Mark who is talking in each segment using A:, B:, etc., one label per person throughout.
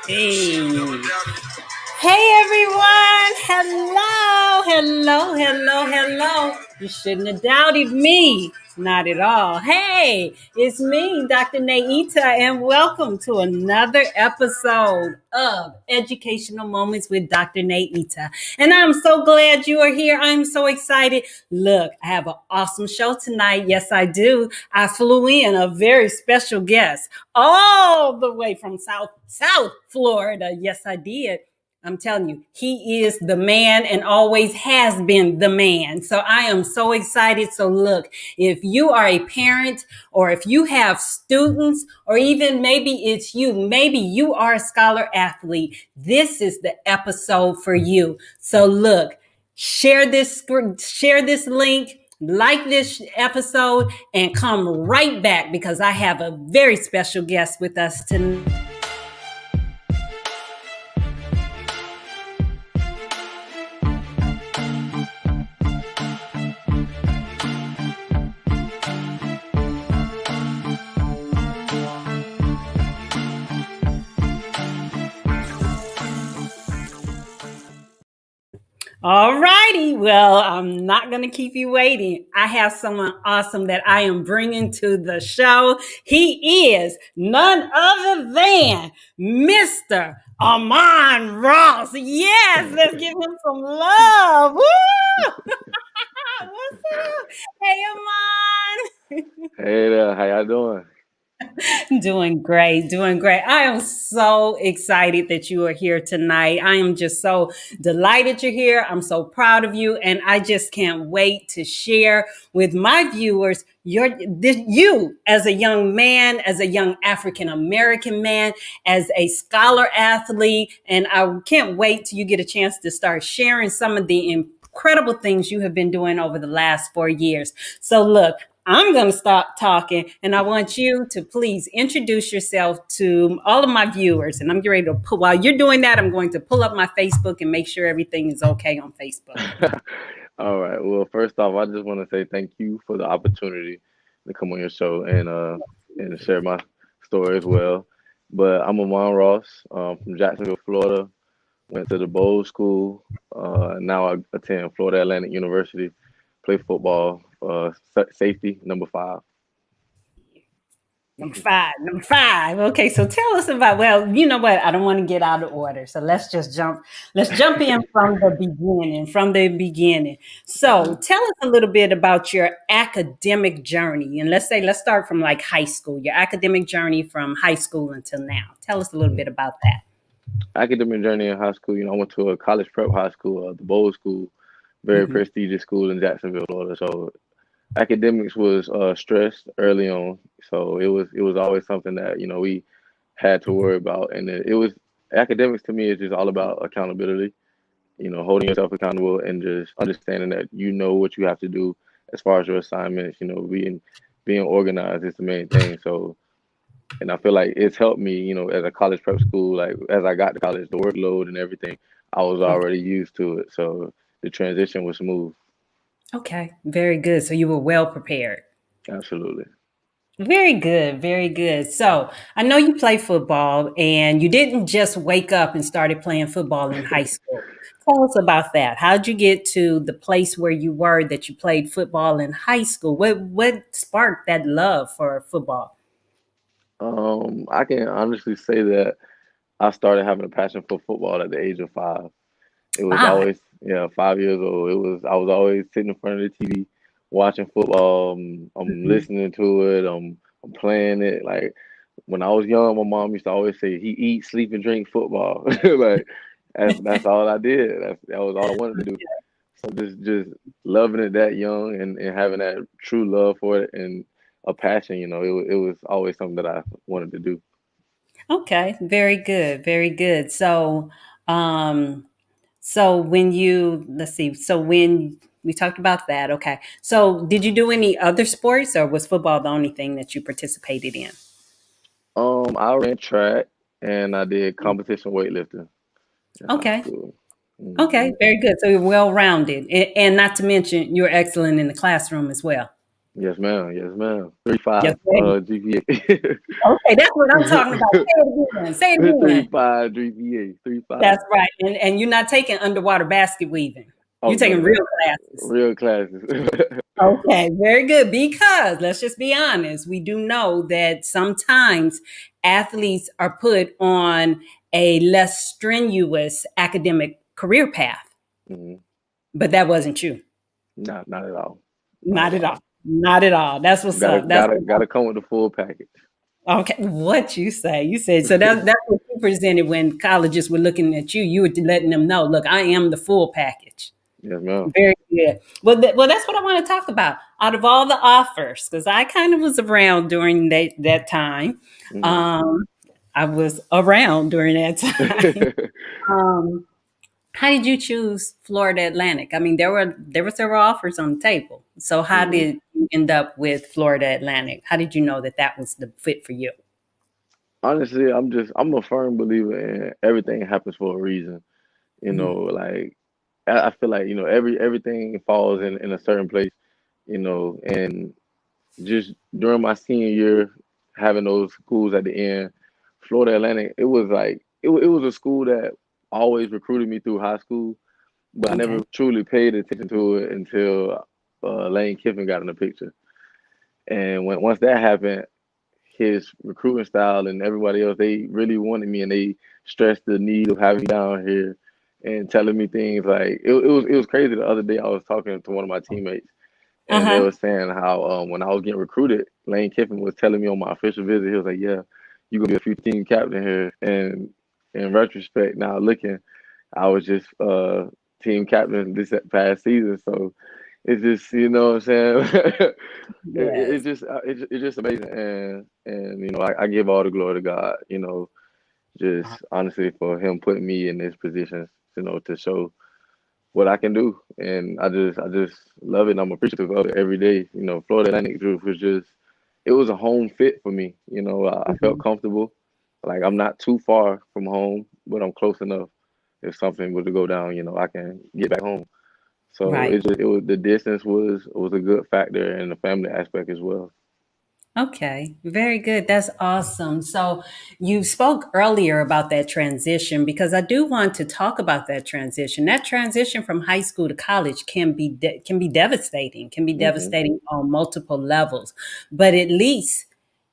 A: Hey. Hey everyone! Hello, hello, hello, hello. You shouldn't have doubted me. Not at all. Hey, it's me, Dr. Naita, and welcome to another episode of Educational Moments with Dr. Naita. And I'm so glad you are here. I'm so excited. Look, I have an awesome show tonight. Yes, I do. I flew in a very special guest all the way from South Florida. Yes, I did. I'm telling you, he is the man and always has been the man. So I am so excited. So look, if you are a parent or if you have students or even maybe you are a scholar athlete, this is the episode for you. So look, share this link, like this episode, and come right back because I have a very special guest with us tonight. All righty. Well, I'm not going to keep you waiting. I have someone awesome that I am bringing to the show. He is none other than Mr. Ahman Ross. Yes, let's give him some love. Woo! What's up? Hey, Ahman.
B: Hey there, how y'all doing?
A: Doing great, doing great. I am so excited that you are here tonight. I am just so delighted you're here. I'm so proud of you, and I just can't wait to share with my viewers you as a young man, as a young African American man, as a scholar athlete, and I can't wait till you get a chance to start sharing some of the incredible things you have been doing over the last 4 years. So look, I'm going to stop talking and I want you to please introduce yourself to all of my viewers. And I'm getting ready to while you're doing that, I'm going to pull up my Facebook and make sure everything is okay on Facebook.
B: All right. Well, first off, I just want to say thank you for the opportunity to come on your show and share my story as well. But I'm Ahman Ross from Jacksonville, Florida. Went to the Bowles School. Now I attend Florida Atlantic University. Play football, safety, number 5.
A: Number five. Okay, so tell us about, well, you know what? I don't want to get out of order. So let's jump in from the beginning. So
B: Mhm.
A: tell us a little bit about your academic journey. And let's start from like high school, your academic journey from high school until now. Tell us a little bit about that.
B: Academic journey in high school, I went to a college prep high school, the Bowles School, very
A: Mhm.
B: prestigious school in Jacksonville, Florida. So academics was stressed early on, so it was always something that we had to worry about, and it was academics to me is just all about accountability, holding yourself accountable and just understanding that you know what you have to do as far as your assignments, being organized is the main thing. So, and I feel like it's helped me, as a college prep school, like as I got to college, the workload and everything, I was already used to it, so the transition was smooth.
A: Okay, very good. So you were well prepared.
B: Absolutely.
A: Very good, very good. So I know you play football and you didn't just wake up and started playing football in high school. Tell us about that. How'd you get to the place where you were that you played football in high school? What sparked that love for football?
B: I can honestly say that I started having a passion for football at the age of 5. It was
A: Five.
B: always, yeah, 5 years old. I was always sitting in front of the TV watching football. I'm
A: Mhm.
B: listening to it. I'm playing it. Like when I was young, my mom used to always say, "He eat, sleep, and drink football." Like that's all I did. That was all I wanted to do. So just loving it that young and having that true love for it and a passion, it was always something that I wanted to do.
A: Okay, very good, very good. Um, so when you let's see, so when we talked about that, okay. So did you do any other sports or was football the only thing that you participated in?
B: I ran track and I did competition weightlifting in high
A: Okay.
B: school.
A: Okay,
B: Hmm.
A: very good. So you're well rounded. And not to mention you're excellent in the classroom as well.
B: Yes, ma'am. Yes, ma'am.
A: Yes,
B: 3.5
A: ma'am.
B: GPA.
A: Okay, that's what I'm talking about. Say it again. Say it again.
B: 3.5 GPA. 3.5.
A: That's right. And you're not taking underwater basket weaving.
B: Oh
A: You're
B: no,
A: taking
B: no.
A: real classes.
B: Real classes.
A: Okay, very good. Because let's just be honest, we do know that sometimes athletes are put on a less strenuous academic career path,
B: Mhm.
A: but that wasn't you.
B: Not at all. Not
A: Not
B: at
A: at all.
B: all.
A: Not at all. That's what's
B: Gotta
A: up. That's
B: gotta gotta come with the full package.
A: okay. What you say? You said so. That's what you presented when colleges were looking at you. You were letting them know, look, I am the full package.
B: Yes, ma'am.
A: Very good. Well, that's what I want to talk about. Out of all the offers, because I kind of was around during that time.
B: Mhm.
A: Um, I was around during that time. Um, how did you choose Florida Atlantic? I mean, there were several offers on the table. So how
B: Mhm.
A: did you end up with Florida Atlantic? How did you know that that was the fit for you?
B: Honestly, I'm a firm believer in everything happens for a reason.
A: Mhm.
B: Like I feel like, everything falls in a certain place, and just during my senior year, having those schools at the end, Florida Atlantic, it was like it was a school that always recruited me through high school, but I never
A: Okay.
B: truly paid attention to it until Lane Kiffin got in the picture. And once that happened, his recruiting style and everybody else, they really wanted me, and they stressed the need of having me down here and telling me things like it was crazy. The other day I was talking to one of my teammates,
A: Uh
B: and they
A: huh.
B: were saying how when I was getting recruited, Lane Kiffin was telling me on my official visit, he was like, "Yeah, you gonna be a few team captain here." And in retrospect, now looking, I was just team captain this past season, so it's just, what I'm saying. It's
A: Yes.
B: just it's just amazing, and I give all the glory to God, just honestly for Him putting me in this position, to show what I can do, and I just love it. And I'm appreciative of it every day. Florida Atlantic Group was just, it was a home fit for me. I felt
A: Mhm.
B: comfortable. Like I'm not too far from home, but I'm close enough. If something were to go down, I can get back home. So
A: Right.
B: it was the distance was a good factor, and the family aspect as well.
A: Okay, very good. That's awesome. So you spoke earlier about that transition because I do want to talk about that transition. That transition from high school to college can be devastating, can be
B: Hmm.
A: devastating on multiple levels. But at least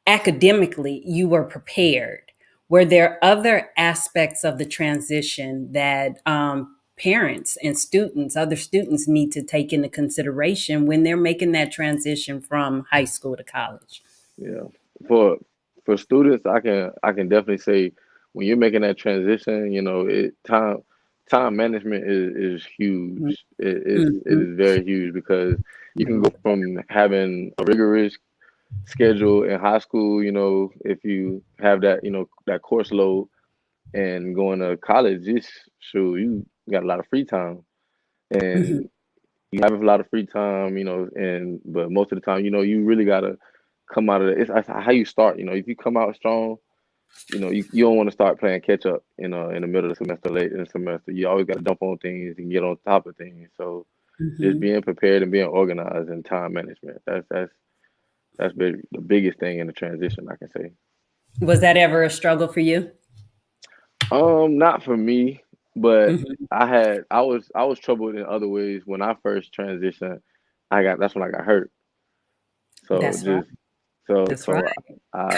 A: academically, you were prepared. Were there other aspects of the transition that parents and other students need to take into consideration when they're making that transition from high school to college?
B: Yeah. For for students, I can definitely say when you're making that transition, time management is huge. It
A: Mhm.
B: is very huge because you can go from having a rigorous schedule in high school, if you have that, that course load, and going to college, just shoot, you got a lot of free time.
A: Mhm.
B: And you have a lot of free time, and but most of the time, you really gotta come out of it. It's how you start. If you come out strong, you don't want to start playing catch up, in the middle of the semester, late in the semester. You always got to dump on things and get on top of things. So just
A: Mhm.
B: being prepared and being organized and time management. That's the biggest thing in the transition, I can say.
A: Was that ever a struggle for you?
B: Not for me, but
A: Mhm.
B: I was troubled in other ways when I first transitioned. That's when I got hurt. So
A: That's right.
B: just so
A: That's right.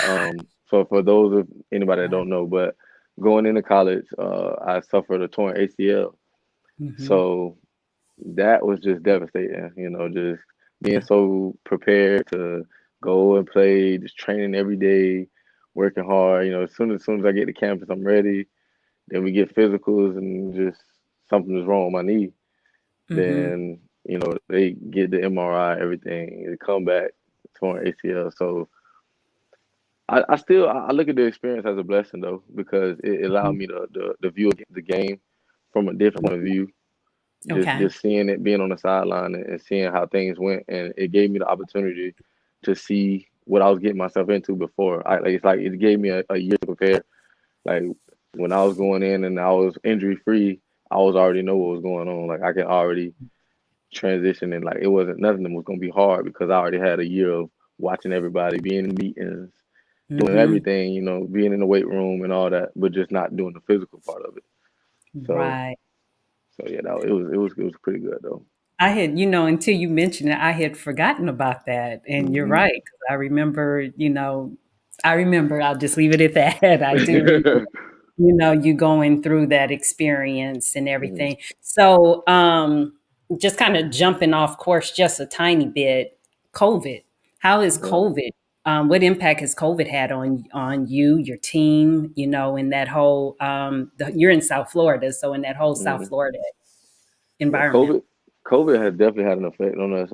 B: so so for those of anybody that don't know, but going into college, I suffered a torn ACL.
A: Mhm.
B: So that was just devastating, just being so prepared to go and play, just training every day, working hard. As soon as I get to campus, I'm ready. Then we get physicals, and just something is wrong with my knee.
A: Mhm.
B: Then, they get the MRI, everything, they come back, torn ACL. So I look at the experience as a blessing though, because it allowed
A: Mhm.
B: me to view the game from a different point of view. Just
A: Okay.
B: just seeing it, being on the sideline, and seeing how things went, and it gave me the opportunity to see what I was getting myself into before. It's like it gave me a year to prepare. Like when I was going in and I was injury free, I was already know what was going on. Like I can already transitioning. Like it wasn't nothing that was gonna be hard because I already had a year of watching everybody, being in meetings, doing
A: Mm-hmm.
B: everything, being in the weight room and all that, but just not doing the physical part of it. So
A: Right.
B: so yeah, it was pretty good though.
A: I had, until you mentioned it, I had forgotten about that. And you're
B: Hmm.
A: right. 'Cause I remember, I'll just leave it at that. I do remember, you going through that experience and
B: Hmm.
A: everything. So, just kind of jumping off course just a tiny bit, COVID. How is
B: Yeah.
A: COVID? What impact has COVID had on you, your team, in that whole, you're in South Florida, so in that whole South
B: Hmm.
A: Florida
B: Yeah,
A: environment.
B: COVID has definitely had an effect on us.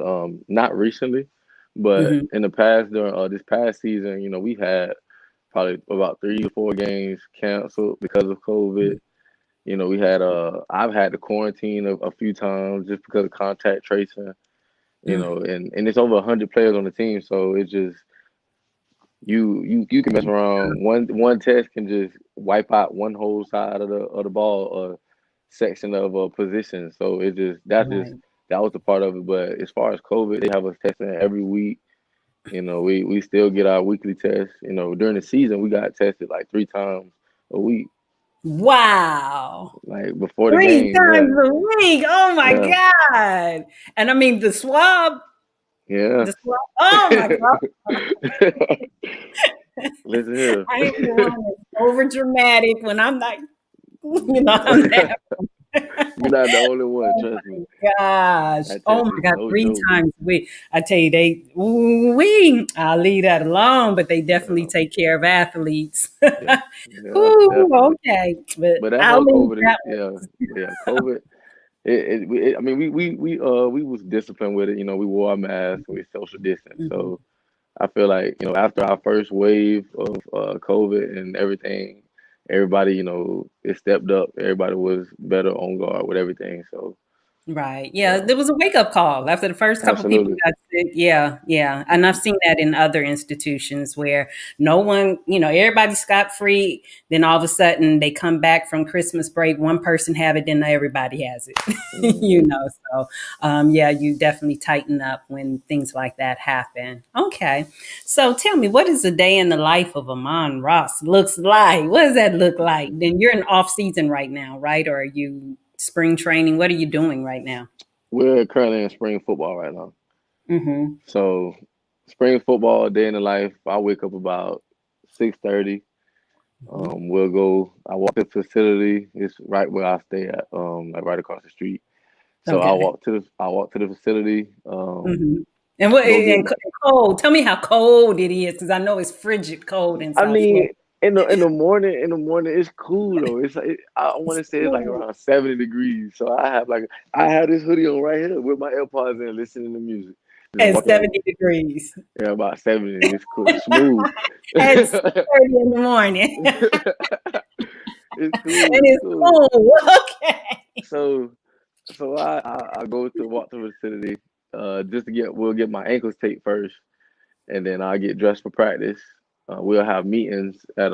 B: Not recently, but
A: Hmm.
B: in the past during this past season, we had probably about 3 or 4 games canceled because of COVID. We had I've had to quarantine a few times just because of contact tracing. And it's over 100 players on the team, so it's just you can mess around. One test can just wipe out one whole side of the ball or section of a position. So
A: Right.
B: that was the part of it. But as far as COVID, they have us testing every week. We still get our weekly tests. During the season we got tested like 3 times a week.
A: Wow.
B: Like before the
A: Three
B: game,
A: times
B: yeah,
A: a week. Oh my
B: yeah,
A: God. And I mean
B: yeah.
A: the swab, oh my God.
B: Listen here.
A: I ain't the one that's over dramatic when I'm like, I'm that.
B: You're not the only one,
A: Oh
B: trust me.
A: my gosh.
B: That
A: Oh
B: test
A: my
B: is
A: God.
B: no
A: Three
B: joke.
A: times a week. I tell you, I'll leave that alone, but they definitely
B: Yeah,
A: take care of athletes.
B: yeah, yeah,
A: Ooh,
B: definitely.
A: okay. But
B: But that
A: I'll
B: whole
A: leave
B: COVID,
A: that
B: yeah, yeah, COVID. I mean, we was disciplined with it. We wore our masks, we social distance.
A: one.
B: So I feel like after our first wave of COVID and everything, everybody it stepped up. Everybody was better on guard with everything. So
A: Right. Yeah,
B: yeah,
A: there was a wake-up call after the first couple people
B: absolutely.
A: got sick. Yeah, yeah. And I've
B: Hmm.
A: seen that in other institutions where no one, everybody's scot-free, then all of a sudden they come back from Christmas break, one person have it, then everybody has it.
B: Hmm.
A: So yeah, you definitely tighten up when things like that happen. Okay. So tell me, what is a day in the life of Ahman Ross looks like? What does that look like? Then you're in off season right now, right? Or are you spring training? What are you doing right now?
B: We're currently in spring football right now.
A: Mm-hmm.
B: So spring football day in the life. I wake up about 6:30. We'll go. I walk to the facility. It's right where I stay at, like right across the street. So
A: Okay.
B: I walk to the facility.
A: Mm-hmm. And what
B: Go get.
A: and cold? Tell me how cold it is, because I know it's frigid cold in
B: I
A: South
B: mean,
A: Florida.
B: in the morning it's cool though. I want to
A: It's
B: say it's like
A: cool.
B: around 70 degrees. So I have this hoodie on right here with my AirPods in, listening to music. Just
A: At
B: walking.
A: 70 degrees
B: Yeah, about 70. It's cool, smooth.
A: at 6:30 in the morning.
B: It's
A: And
B: cool. It's
A: it's
B: cool.
A: cool. Okay.
B: So I go to walk to the vicinity, just to we'll get my ankles taped first, and then I get dressed for practice. We'll have meetings at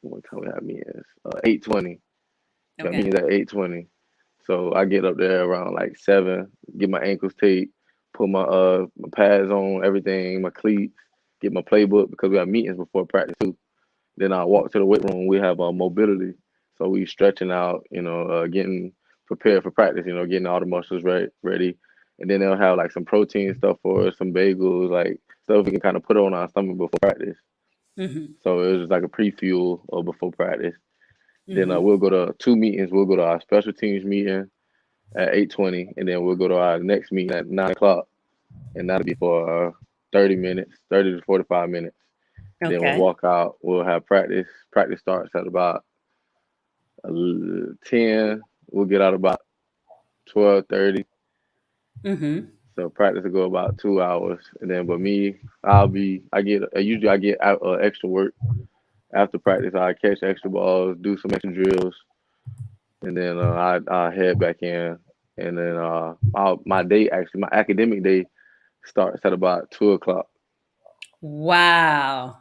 B: what time we have meetings? 8:20. Got
A: Okay.
B: meetings at 8:20. So I get up there around like 7, get my ankles taped, put my pads on, everything, my cleats, get my playbook because we have meetings before practice too. Then I walk to the weight room. We have mobility, so we stretching out, getting prepared for practice. Getting all the muscles ready, and then they'll have like some protein stuff for us, some bagels, like stuff we can kind of put on our stomach before practice.
A: Mm-hmm.
B: So it was just like a pre-fuel before practice. Then
A: Mm-hmm.
B: we'll go to 2 meetings. We'll go to our special teams meeting at 8:20, and then we'll go to our next meeting at 9 o'clock, and that'll be for 30 minutes, 30 to 45 minutes. And then we'll
A: Okay.
B: walk out. We'll have practice. Practice starts at about 10. We'll get out about 12:30.
A: Mm-hmm.
B: So practice will go about 2 hours, and then but me, I usually I get out, extra work after practice. I catch extra balls, do some extra drills, and then I head back in, and then my academic day starts at about 2 o'clock.
A: Wow.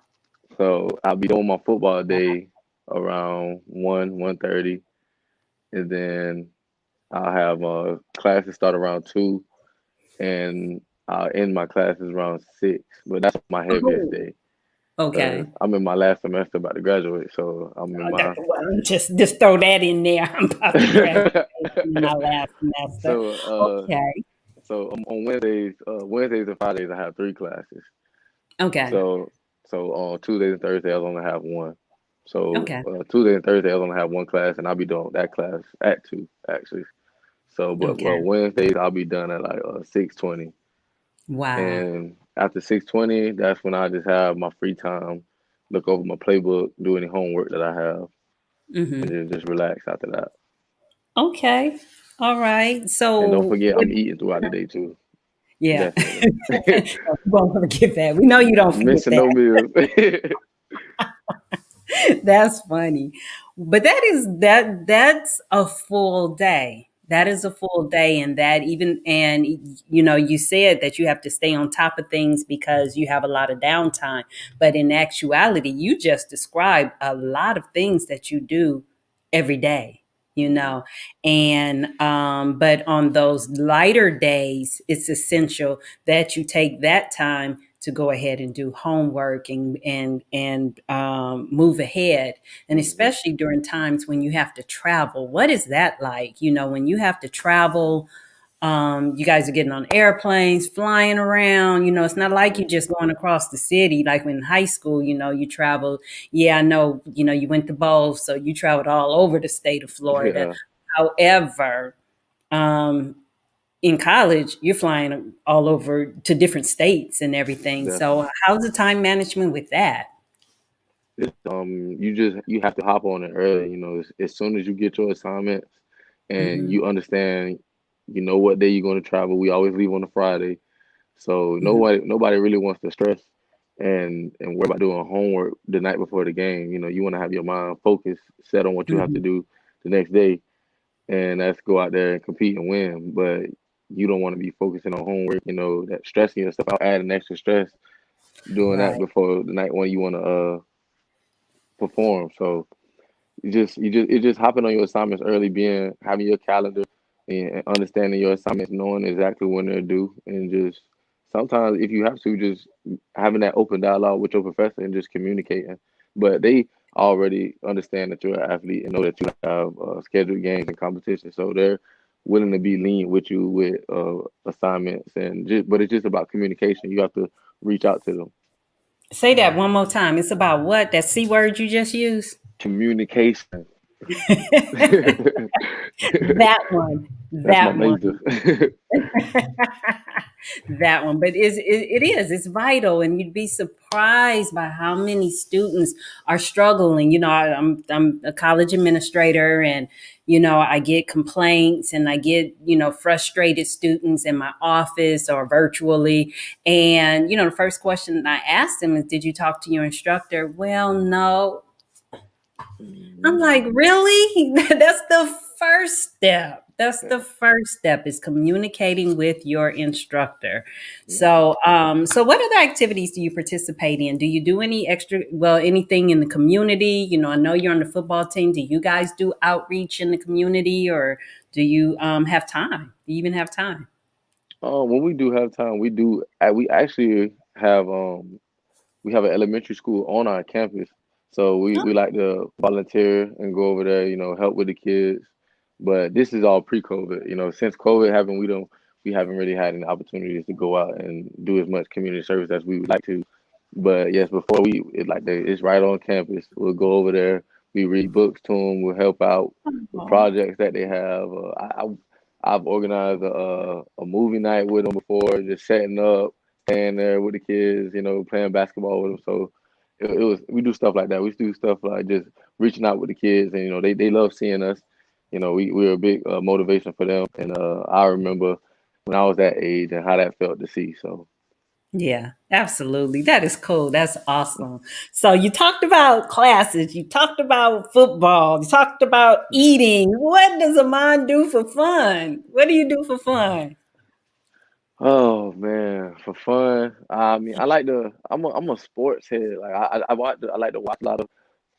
B: So I'll be doing my football day around 1:30, and then I'll have classes start around 2, and I'll end my classes around 6. But that's my heaviest
A: Oh,
B: day because
A: okay.
B: I'm in my last semester about to graduate. So I'm in my
A: Well, just throw that in there. I'm about to graduate in my last semester.
B: so
A: Okay.
B: on Wednesdays and Fridays I have 3 classes.
A: Okay.
B: So on Tuesdays and Thursdays I'll only have one. So
A: Okay.
B: Tuesday and Thursday I'll only have one class, and I'll be doing that class at 2 actually. So but
A: Okay.
B: Wednesdays I'll be done at like 6:20,
A: Wow.
B: and after 6:20 that's when I just have my free time, look over my playbook, do any homework that I have, and
A: Hmm.
B: then just relax after that.
A: Okay. All right.
B: And don't
A: So,
B: forget I'm eating throughout the day too.
A: yeah.
B: Definitely.
A: We won't forget that. We know you don't forget
B: Missing no
A: that.
B: meals.
A: That's funny. But that's a full day. That is a full day, and that even and you said that you have to stay on top of things because you have a lot of downtime. But in actuality, you just described a lot of things that you do every day, you
B: Mhm.
A: know. And but on those lighter days, it's essential that you take that time to go ahead and do homework and move ahead, and
B: Mhm.
A: especially during times when you have to travel. What is that like? When you have to travel, you guys are getting on airplanes, flying around. It's not like you're just going across the city like when in high school. You travel. Yeah, I know. You went to both, so you traveled all over the state of Florida.
B: Yeah,
A: However, um, in college, you're flying all over to different states and everything. So,
B: definitely.
A: how's the time management with that?
B: You have to hop on it early. As soon as you get your assignments and
A: Hmm.
B: you understand, what day you're going to travel. We always leave on a Friday, so
A: Hmm.
B: nobody really wants to stress and worry about doing homework the night before the game. You want to have your mind focused, set on what you have to
A: Hmm.
B: do the next day, and that's go out there and compete and win. But you don't want to be focusing on homework. That stressing yourself out, adding extra stress doing that
A: Right.
B: before the night when you want to perform. So it's just hopping on your assignments early, being having your calendar and understanding your assignments, knowing exactly when they're due, and just sometimes if you have to, just having that open dialogue with your professor and just communicating. But they already understand that you're an athlete and know that you have scheduled games and competitions, so they're willing to be lenient with you with assignments, but it's just about communication. You have to reach out to them.
A: Say that one more time. It's about what? That C word you just used?
B: Communication.
A: That one.
B: That's my
A: That
B: major.
A: one. That one. But it's vital, and you'd be surprised by how many students are struggling. I'm a college administrator, and I get complaints, and I get frustrated students in my office or virtually. And the first question I ask them is, did you talk to your instructor? Well, no. I'm
B: Mhm.
A: like, really? That's the first step. That's the first step, is communicating with your instructor.
B: Yeah.
A: So what other activities do you participate in? Do you do anything in the community? I know you're on the football team. Do you guys do outreach in the community, or do you have time? Do you even have time?
B: When we do have time, we actually have an elementary school on our campus, so we like to volunteer and go over there, help with the kids. But this is all pre-COVID. Since COVID happened, we haven't really had any opportunities to go out and do as much community service as we would like to. But yes, before it's right on campus. We'll go over there. We read books to them. We'll help out with
A: Oh,
B: projects that they have. I've organized a movie night with them before, just setting up, staying there with the kids, playing basketball with them. So it was we do stuff like that. We do stuff like just reaching out with the kids, and they love seeing us. We're a big motivation for them, and I remember when I was that age and how that felt to see. So.
A: yeah, absolutely. That is cool. That's awesome. So you talked about classes, you talked about football, you talked about eating. What does Amon do for fun? What do you do for fun?
B: Oh man, for fun. I mean, I like to. I'm a sports head. Like I like to watch a lot of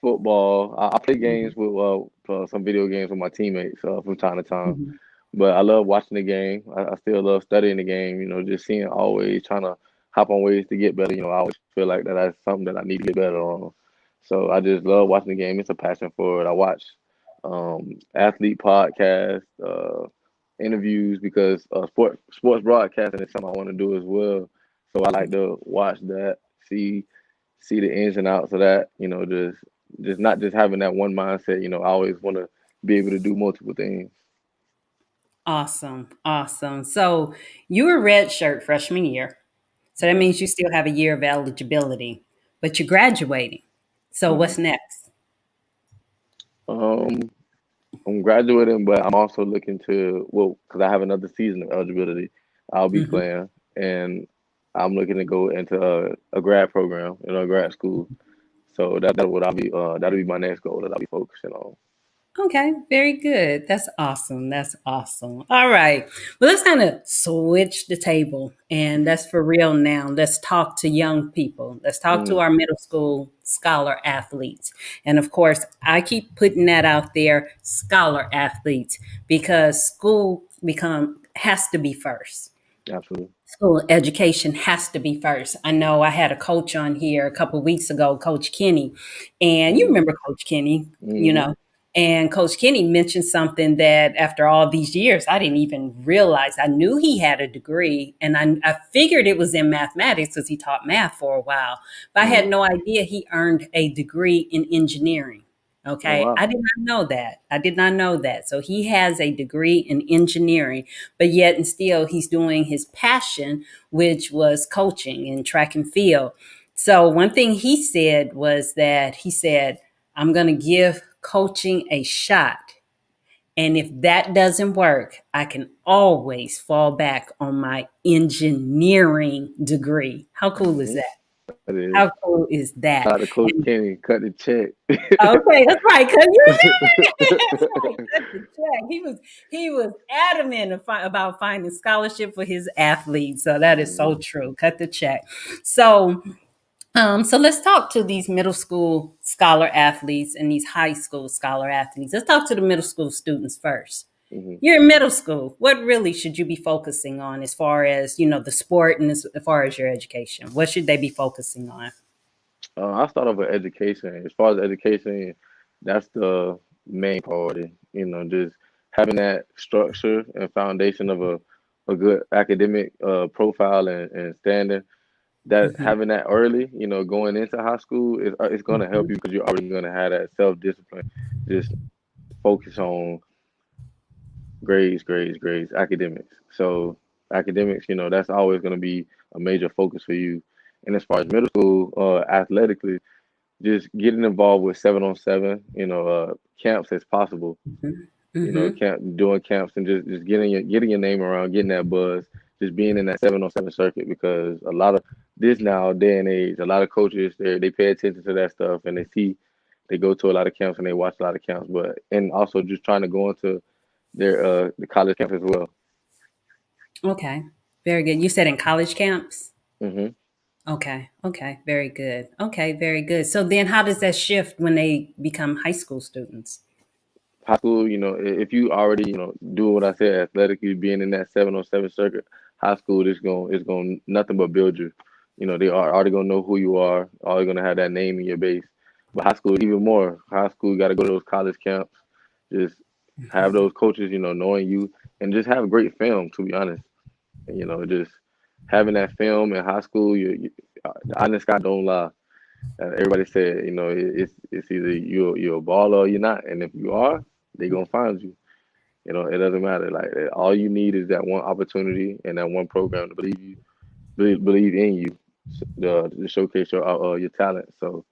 B: football. I play games
A: Mhm,
B: with some video games with my teammates from time to time.
A: mhm.
B: But I love watching the game. I still love studying the game. Just seeing always trying to hop on ways to get better. I always feel like that's something that I need to get better on. So I just love watching the game. It's a passion for it. I watch athlete podcasts, interviews because sports broadcasting is something I want to do as well. So I like to watch that, see the ins and outs of that. Just not just having that one mindset. I always want to be able to do multiple things.
A: Awesome. Awesome. So you were red shirt freshman year. So that
B: Yeah.
A: means you still have a year of eligibility, but you're graduating. So
B: hmm
A: what's next?
B: Um, I'm graduating, but I'm also looking to, well, because I have another season of eligibility. I'll be
A: Mhm.
B: playing, and I'm looking to go into a grad program, grad school. So that's what that'll be my next goal that I'll be focusing on.
A: Okay, very good. That's awesome. That's awesome. All right. Well, let's kind of switch the table, and that's for real now. Let's talk to young people. Let's talk to
B: Mm,
A: our middle school scholar athletes. And of course, I keep putting that out there, scholar athletes, because school become has to be first.
B: absolutely.
A: School education has to be first. I know I had a coach on here a couple of weeks ago, Coach Kenny, and you
B: Mm,
A: remember Coach Kenny, you
B: hmm
A: know. And Coach Kenny mentioned something that after all these years, I didn't even realize. I knew he had a degree, and I figured it was in mathematics because he taught math for a while, but I had
B: mm.
A: no idea he earned a degree in engineering.
B: Oh
A: Okay,
B: wow.
A: I did not know that. I did not know that. So he has a degree in engineering, but yet and still he's doing his passion, which was coaching and track and field. So one thing he said was that he said, I'm going to give coaching a shot. And if that doesn't work, I can always fall back on my engineering degrey. How cool is
B: hmm
A: that?
B: That is.
A: How cool is that?
B: Shout out to Coach
A: And
B: Kenny, cut the check.
A: okay, that's right. Cause you remember, that's right. Cut the check. He was adamant about finding scholarship for his athletes. So that is so
B: Mhm,
A: true. Cut the check. So so let's talk to these middle school scholar athletes and these high school scholar athletes. Let's talk to the middle school students first.
B: mhm.
A: You're in middle school. What really should you be focusing on as far as the sport and as far as your education? What should they be focusing on?
B: I'll start off with education. As far as education, that's the main priority. Just having that structure and foundation of a good academic profile and standing. That
A: Mhm,
B: having that early, going into high school is it's going to help
A: mhm,
B: you because you're already going to have that self discipline. Just focus on grades, grades, grades, academics. So academics, that's always going to be a major focus for you. And as far as middle school, athletically, just getting involved with 7-on-7, camps as possible.
A: mhm, mhm.
B: Doing camps and just getting your name around, getting that buzz, just being in that 7-on-7 circuit because a lot of this now day and age, a lot of coaches they pay attention to that stuff and they go to a lot of camps and they watch a lot of camps, but and also just trying to go into their the college camp as well.
A: Okay. Very good. You said in college camps?
B: hmm
A: Okay. Okay. Very good. Okay. Very good. So then how does that shift when they become high school students?
B: High school, if you already, doing what I said, athletically being in that 7-on-7 circuit, high school is going nothing but build you. They are already gonna know who you are, already gonna have that name in your base. But high school, even more. High school, you got to go to those college camps, just have those coaches, knowing you, and just have great film. To be honest, just having that film in high school, the honest guy don't lie. Everybody said, it's either you're a baller or you're not, and if you are, they gonna find you. It doesn't matter. Like all you need is that one opportunity and that one program to believe in you, to showcase your talent. So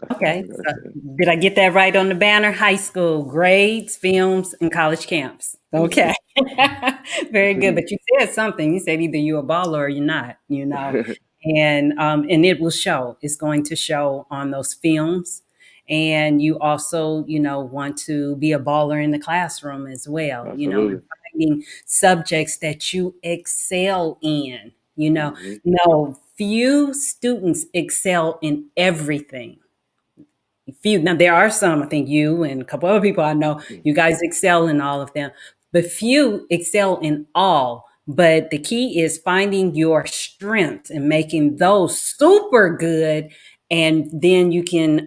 B: that's all I
A: Okay.
B: gotta
A: So
B: say.
A: did I get that right on the banner? High school grades, films, and college camps.
B: hmm
A: Okay. Very good. But you said something. You said either you're a baller or you're not. And it will show. It's going to show on those films. And you also, want to be a baller in the classroom as well, and
B: Absolutely.
A: finding subjects that you excel in.
B: hmm
A: No, few students excel in everything. Few. Now there are some. I think you and a couple other people I know. You guys excel in all of them. but few excel in all. But the key is finding your strengths and making those super good. And then you can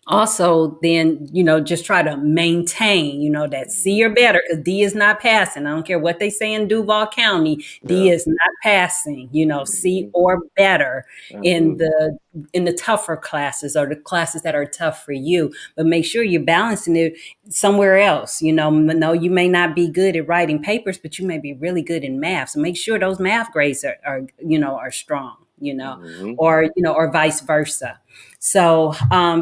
A: also then just try to maintain that C or
B: Mhm.
A: better, because D is not passing. I don't care what they say in Duval County, D
B: Yeah.
A: is not passing. C
B: Mhm.
A: or better in
B: Absolutely.
A: the tougher classes, or the classes that are tough for you. But make sure you're balancing it somewhere else. No, you may not be good at writing papers, but you may be really good in math, so make sure those math grades are strong,
B: Mhm.
A: or vice versa. So,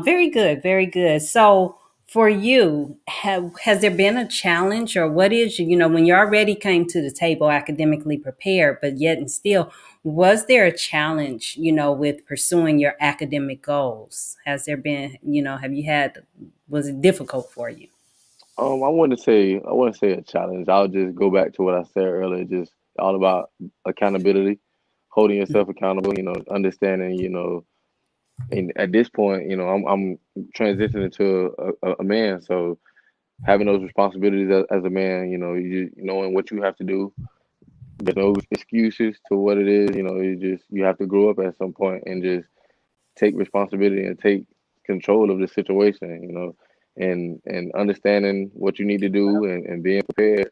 A: very good, very good. So, for you, has there been a challenge, or what is when you already came to the table academically prepared, but yet and still, was there a challenge, with pursuing your academic goals? Has there been, have you had, was it difficult for you?
B: I wouldn't say a challenge. I'll just go back to what I said earlier, just all about accountability, holding yourself accountable, understanding, and at this point, I'm transitioning to a man, so having those responsibilities as a man, you knowing what you have to do. There's no excuses to what it is, you have to grow up at some point and just take responsibility and take control of the situation, and understanding what you need to do and being prepared.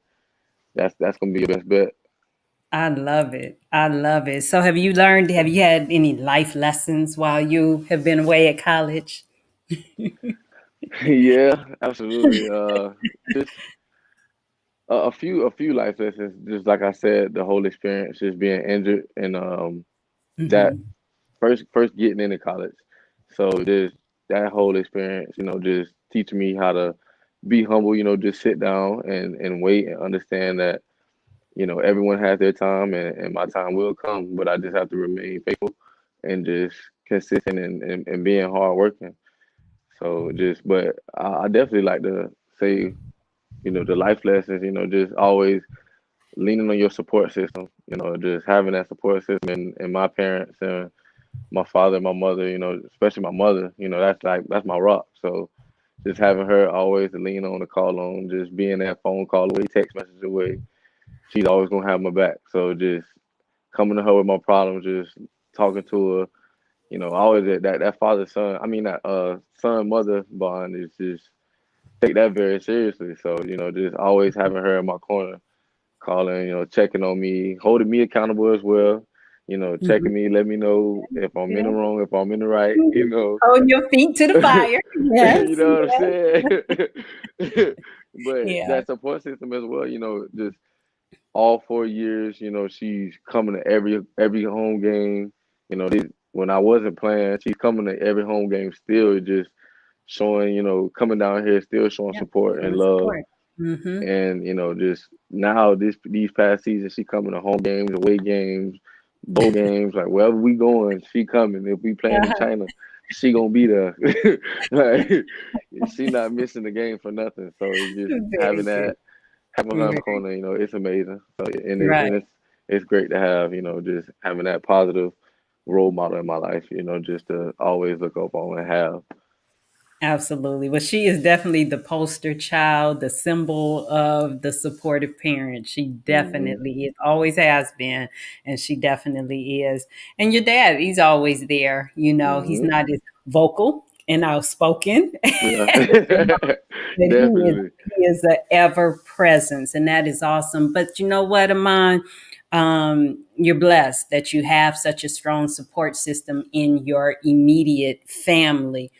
B: That's gonna be your best bet.
A: I love it. I love it. So, have you had any life lessons while you have been away at college?
B: Yeah, absolutely. Just a few life lessons. Just like I said, the whole experience, just being injured and that
A: Hmm.
B: first getting into college. So just that whole experience, just teaching me how to be humble. Just sit down and wait and understand that everyone has their time, and my time will come, but I just have to remain faithful and just consistent and being hard working. So just, but I definitely like to say, the life lessons, just always leaning on your support system, just having that support system and my parents and my father, my mother, especially my mother, that's my rock. So just having her always to lean on, to call on, just being that phone call away, text message away, she's always gonna have my back. So just coming to her with my problems, just talking to her, always that father son. I mean that son mother bond is just take that very seriously. So just always having her in my corner, calling, checking on me, holding me accountable as well.
A: Hmm.
B: Checking me, let me know if I'm in the
A: Yeah.
B: wrong, if I'm in the right.
A: Hold your feet to the fire.
B: You
A: Yes,
B: know what I'm
A: yes.
B: saying? But
A: Yeah.
B: that support system as well, just all 4 years, she's coming to every home game. When I wasn't playing, she's coming to every home game still, just showing, coming down here, still showing
A: Yeah.
B: support and
A: Showing
B: love.
A: support. Hmm.
B: And just now these past seasons, she coming to home games, away games, bowl games, like wherever we going, she coming. If we playing in China, she gonna be there. Like she not missing the game for nothing. So it's just
A: Very good.
B: having her in my
A: Very
B: corner, it's amazing. So and
A: right.
B: it's great to have, just having that positive role model in my life, just to always look up on and have.
A: Absolutely. Well, she is definitely the poster child, the symbol of the supportive parent. She
B: Hmm.
A: definitely is, always has been, and she definitely is. And your dad, he's always there. He's
B: Hmm.
A: not as vocal and outspoken
B: Yeah.
A: as your mom, but he is
B: Definitely.
A: he is an ever presence, and that is awesome. But you know what, Amon? You're blessed that you have such a strong support system in your immediate family.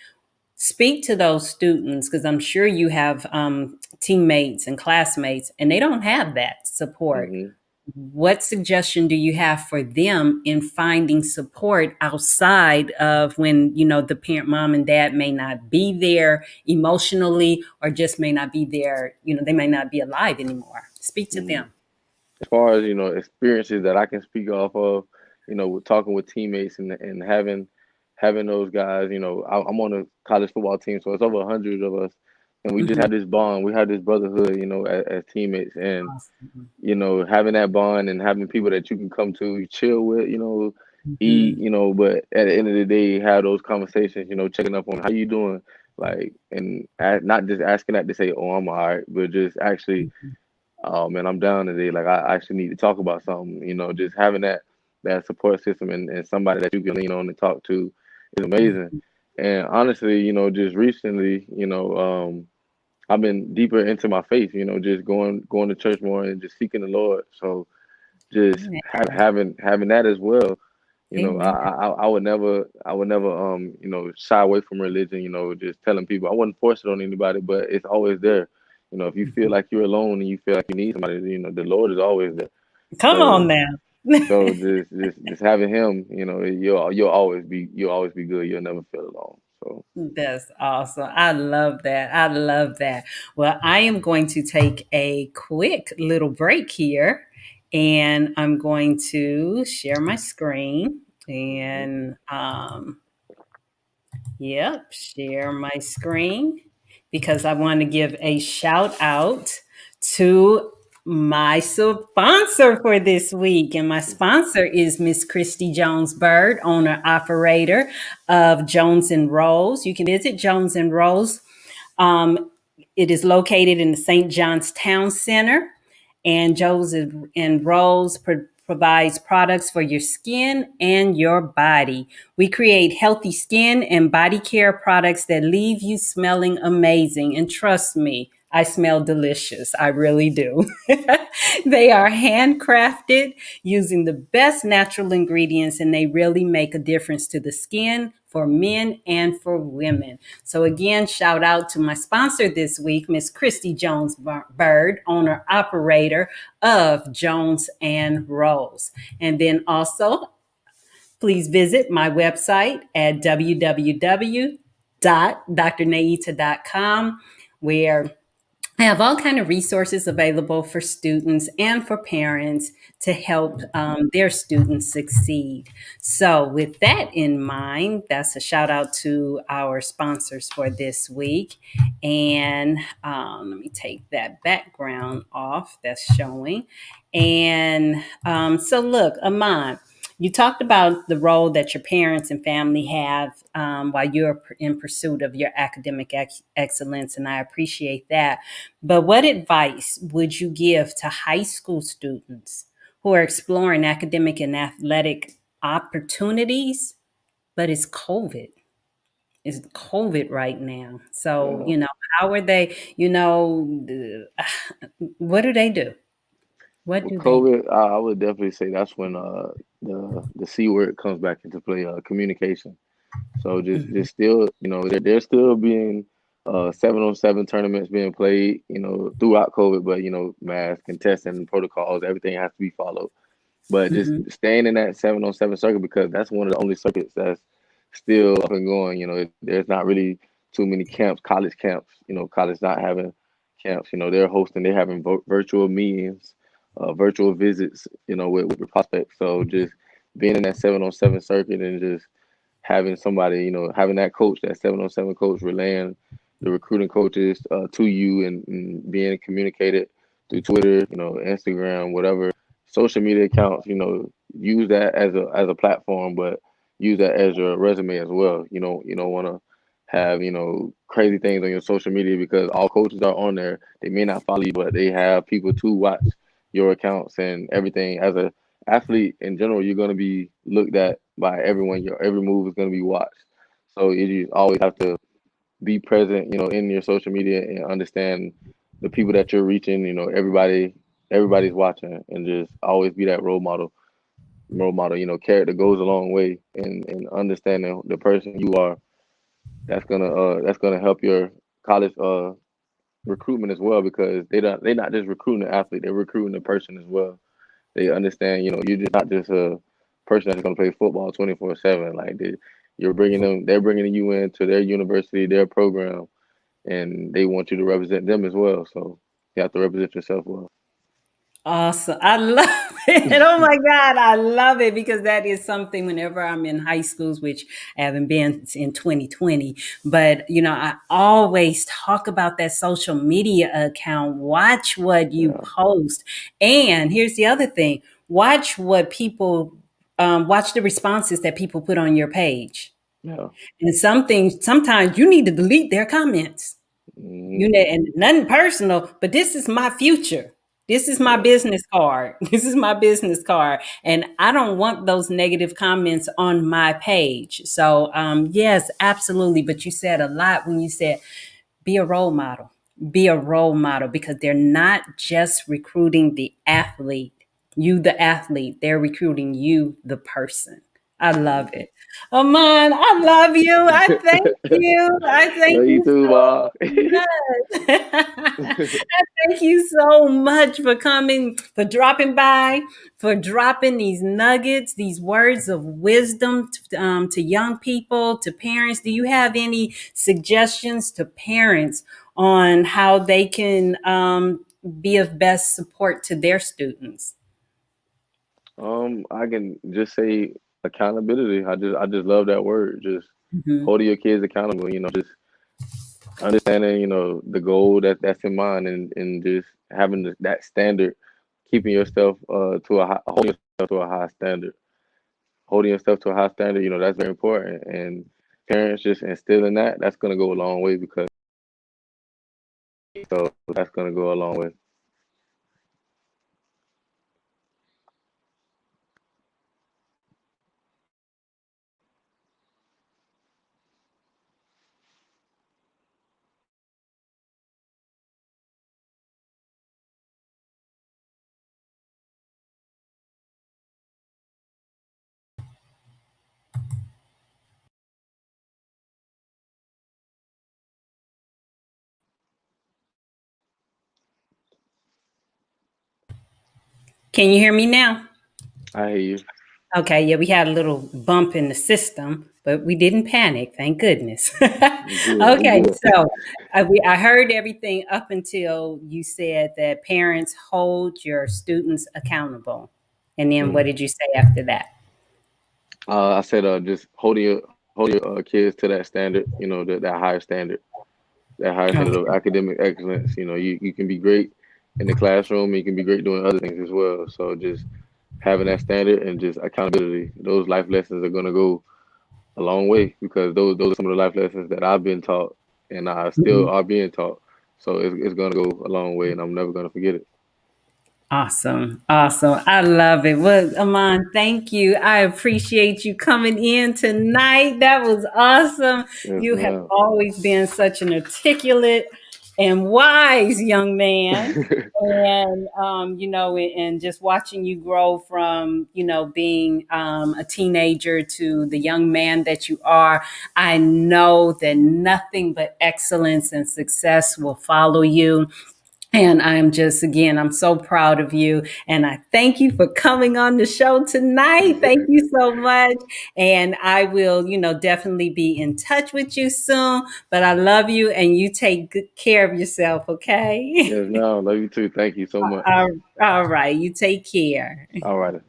A: Speak to those students, because I'm sure you have teammates and classmates and they don't have that support.
B: Hmm.
A: What suggestion do you have for them in finding support outside of when the parent, mom and dad, may not be there emotionally, or just may not be there, they may not be alive anymore? Speak to
B: Hmm.
A: them.
B: As far as experiences that I can speak off of, with talking with teammates and having those guys. I'm on a college football team, so it's over 100 of us, and we just
A: Mhm.
B: have this bond. We have this brotherhood, as teammates, and
A: Awesome.
B: having that bond and having people that you can come to, chill with, eat,
A: Mhm.
B: but at the end of the day, have those conversations, checking up on how you doing, like, and not just asking that to say, oh, I'm all right, but just actually
A: Mhm.
B: oh man, I'm down today. Like I actually need to talk about something. Just having that support system and somebody that you can lean on and talk to is amazing.
A: Mhm.
B: And honestly, just recently, I've been deeper into my faith. Just going to church more and just seeking the Lord. So just
A: Amen.
B: having that as well.
A: Amen.
B: I would never shy away from religion. Just telling people I wouldn't force it on anybody, but it's always there. If you feel
A: Mhm.
B: like you're alone and you feel like you need somebody, the Lord is always there.
A: Come on
B: So
A: now.
B: just having Him, you'll always be good. You'll never feel alone. So
A: That's awesome. I love that. I love that. Well, I am going to take a quick little break here and I'm going to share my screen
B: mhm.
A: and yep, share my screen because I want to give a shout out to my sponsor for this week. And my sponsor is Miss Christy Jones Bird, owner operator of Jones and Rose. You can visit Jones and Rose. Um, it is located in the St. John's Town Center, and Joe's and Rose provides products for your skin and your body. We create healthy skin and body care products that leave you smelling amazing. And trust me, I smell delicious. I really do. They are handcrafted using the best natural ingredients, and they really make a difference to the skin for men and for women. So again, shout out to my sponsor this week, Miss Christy Jones Bird, owner operator of Jones and Rose. And then also, please visit my website at www.drnaita.com, where I have all kind of resources available for students and for parents to help their students succeed. So, with that in mind, that's a shout out to our sponsors for this week. And let me take that background off that's showing. And so, look, Ahman, you talked about the role that your parents and family have while you're in pursuit of your academic excellence, and I appreciate that. But what advice would you give to high school students who are exploring academic and athletic opportunities? But it's COVID. It's COVID right now. So,
B: Yeah.
A: how are they, what do they do? What
B: With
A: do they do?
B: COVID, I would definitely say that's when the C word comes back into play, communication. So
A: Mhm,
B: just still, there's still being 7-on-7 tournaments being played, throughout COVID, but mask and testing and protocols, everything has to be followed. But just
A: mhm,
B: staying in that 7-on-7 circuit because that's one of the only circuits that's still up and going. There's not really too many camps, college camps. College not having camps. They're having virtual meetings, virtual visits. With prospects. So just being in that 7-on-7 circuit and just having somebody, having that coach, that 7-on-7 coach, relaying the recruiting coaches to you and being communicated through Twitter, Instagram, whatever social media accounts, use that as a platform, but use that as your resume as well. You don't want to have crazy things on your social media because all coaches are on there. They may not follow you, but they have people to watch your accounts and everything. As a athlete in general, you're going to be looked at by everyone. Your every move is going to be watched. So you always have to be present, in your social media and understand the people that you're reaching. Everybody's watching, and just always be that role model. Role model, character goes a long way, and understanding the person you are. That's gonna help your college recruitment as well because they're not just recruiting an athlete, they're recruiting a person as well. They understand, you're just not just a person that's going to play football 24/7. Like they're bringing you into their university, their program, and they want you to represent them as well. So you have to represent yourself well.
A: Awesome. I love it. Oh my God. I love it because that is something whenever I'm in high schools, which I haven't been in 2020, but I always talk about that social media account. Watch what you
B: Yeah,
A: post. And here's the other thing. Watch what people, watch the responses that people put on your page.
B: yeah,
A: And sometimes you need to delete their comments.
B: hmm
A: And nothing personal, but this is my future. This is my
B: Yeah.
A: business card. This is my business card. And I don't want those negative comments on my page. So, yes, absolutely. But you said a lot when you said be a role model. Be a role model because they're not just recruiting the athlete, you, the athlete, they're recruiting you, the person. I love
B: Mhm.
A: it. Aman, I love you. I thank you. I thank
B: Love you
A: you
B: too, Ma.
A: so much. I thank you so much for coming, for dropping by, for dropping these nuggets, these words of wisdom to young people, to parents. Do you have any suggestions to parents on how they can be of best support to their students?
B: I can just say accountability. I just love that word. Just
A: Mhm.
B: holding your kids accountable. Just understanding, the goal that's in mind, and just having that standard, keeping yourself to a high, holding yourself to a high standard, holding yourself to a high standard. That's very important. And parents just instilling that. That's gonna go a long way because so that's gonna go a long way.
A: Can you hear me now?
B: I hear you.
A: Okay, yeah, we had a little bump in the system, but we didn't panic, thank goodness.
B: Good,
A: Okay,
B: good.
A: so I heard everything up until you said that parents hold your students accountable. And then what
B: Mhm.
A: did you say after that?
B: I said, just holding your kids to that standard. That higher standard, that higher standard of
A: Okay.
B: academic excellence. You can be great in the classroom, and you can be great doing other things as well. So just having that standard and just accountability, those life lessons are gonna go a long way because those are some of the life lessons that I've been taught and I still
A: Mhm.
B: are being taught. So it's gonna go a long way, and I'm never gonna forget it.
A: Awesome. Awesome. I love it. Well, Amon, thank you. I appreciate you coming in tonight. That was awesome.
B: Yes,
A: You have
B: ma'am.
A: always been such an articulate and wise young man. And, and just watching you grow from, being a teenager to the young man that you are, I know that nothing but excellence and success will follow you. And I'm just, again, I'm so proud of you. And I thank you for coming on the show tonight. Thank you so much. And I will, definitely be in touch with you soon. But I love you and you take good care of yourself, okay?
B: Yes, ma'am. Love you too. Thank you so much.
A: All right. You take care.
B: All right.